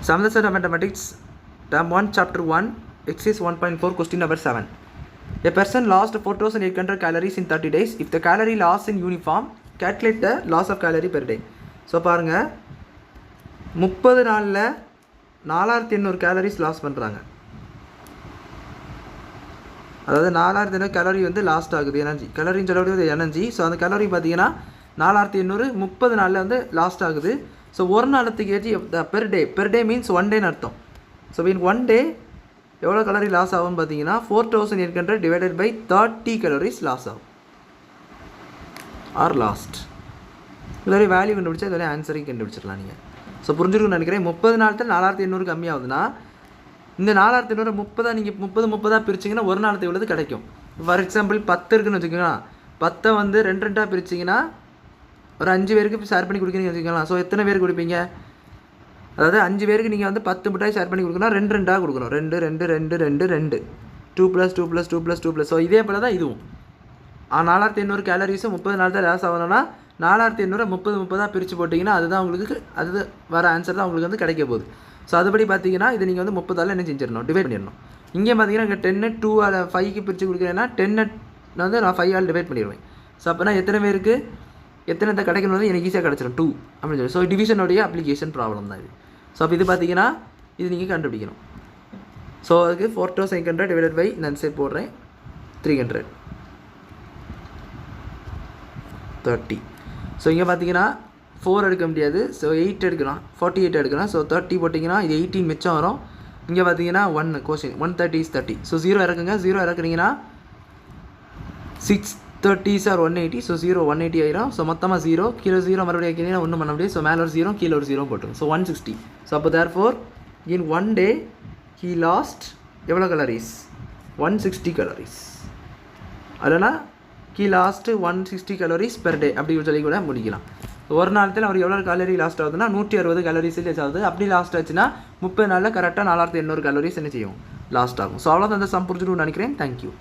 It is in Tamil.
Seventh set of mathematics, term 1, chapter 1, exercise 1.4, question number 7. A person lost 4,800 calories in 30 days. If the calorie loss in uniform, calculate the loss of calorie per day. So பாருங்கள் 30 நாளில் 4800 கேலரிஸ் லாஸ் பண்ணுறாங்க. அதாவது 4800 கேலரி வந்து லாஸ்ட் ஆகுது, எனர்ஜி. கேலரின்னு சொல்லக்கூடிய எனர்ஜி. ஸோ அந்த கேலரி பார்த்தீங்கன்னா 4800 30 நாளில் வந்து லாஸ்ட் ஆகுது. ஸோ ஒரு நாளத்துக்கு ஏற்றி பெர் டே மீன்ஸ் ஒன் டேன்னு அர்த்தம். ஸோ மீன் ஒன் டே எவ்வளோ கலரி லாஸ் ஆகும்னு பார்த்தீங்கன்னா 4800 டிவைடட் பை 30 கலோரிஸ் லாஸ் ஆகும் ஆர் லாஸ்ட். இதோடைய வேல்யூ கண்டுபிடிச்சா இதோடைய ஆன்சரையும் கண்டுபிடிச்சிடலாம் நீங்கள். ஸோ புரிஞ்சுருக்குன்னு நினைக்கிறேன். 30 நாளத்தில் 4800 கம்மியாகுதுன்னா இந்த 4800 30 நீங்கள் 30 பிரிச்சிங்கன்னா ஒரு நாளத்தை எவ்வளவு கிடைக்கும். ஃபார் எக்ஸாம்பிள் 10 இருக்குன்னு வச்சுக்கோங்களா, 10 வந்து 2 பிரிச்சிங்கன்னா ஒரு 5 பேருக்கு ஷேர் பண்ணி கொடுக்குறீங்கன்னு வச்சுக்கலாம். ஸோ எத்தனை பேருக்கு கொடுப்பீங்க? அதாவது 5 பேருக்கு நீங்கள் வந்து 10 மிட்டாய் ஷேர் பண்ணி கொடுக்கணும், 2 கொடுக்கணும். 2 2 2 2 2 2 + 2 + 2 + 2 +. ஸோ இதே போல் தான் இதுவும். 4800 கேலரிஸும் 30 நாள் தான் லாஸ் ஆகணும்னா 4800 30 பிரித்து போட்டிங்கன்னா அதுதான் உங்களுக்கு அது வர ஆன்சர் தான் உங்களுக்கு வந்து கிடைக்க போகுது. ஸோ அதுபடி பார்த்தீங்கன்னா இது நீங்கள் வந்து 30 என்ன செஞ்சிடணும், டிவைட் பண்ணிடணும். இங்கே பார்த்தீங்கன்னா இங்கே 10 2 5க்கு பிரித்து கொடுக்குறேன்னா 10 வந்து நான் 5 டிவைட் பண்ணிடுவேன். ஸோ அப்போனா எத்தனை பேருக்கு எத்தனை கிடைக்கணும் எனக்கு ஈஸியாக கிடச்சிடும் 2 அப்படின்னு சொல்லி. ஸோ டிவிஷனுடைய அப்ளிகேஷன் ப்ராப்ளம் தான் இது. ஸோ அப்போ இது பார்த்தீங்கன்னா இது நீங்கள் கண்டுபிடிக்கணும். ஸோ அதுக்கு 4800 டிவைடட் பை நான் சே போடுறேன் 300 30. ஸோ இங்கே பார்த்தீங்கன்னா 4 எடுக்க முடியாது. ஸோ 8 எடுக்கலாம், 48 எடுக்கலாம். ஸோ 30 போட்டிங்கன்னா இது 18 மிச்சம் வரும். இங்கே பார்த்தீங்கன்னா 1 question 130 is 30. So 0 இறக்குங்க. 0 இறக்குறீங்கன்னா 630s are 180. So 0 180 ஆயிரும். ஸோ மொத்தமாக 0 கீழே 0 மறுபடியும் வைக்கிறீங்கன்னா ஒன்றும் பண்ண முடியாது. ஸோ மேலே ஒரு 0 கீழே ஒரு 0 போட்டுரும். ஸோ 160. ஸோ அப்போ therefore in one day he last எவ்வளோ கலரிஸ்? 160 கலரிஸ். இல்லைனா he last 160 calories per day அப்படி சொல்லி கூட முடிக்கலாம். ஒரு நாளத்தில் அவர் எவ்வளோ கேலரி லாஸ்ட் ஆகுதுன்னா 160 கேலரிஸ் ஆகுது. அப்படி லாஸ்ட் ஆச்சுன்னா 30 நாளில் கரெக்டாக 4800 கேலரிஸ் என்ன செய்யும் லாஸ்ட் ஆகும். ஸோ அவ்வளோதான் அந்த சம் புரிஞ்சுட்டு நினைக்கிறேன். தேங்க்யூ.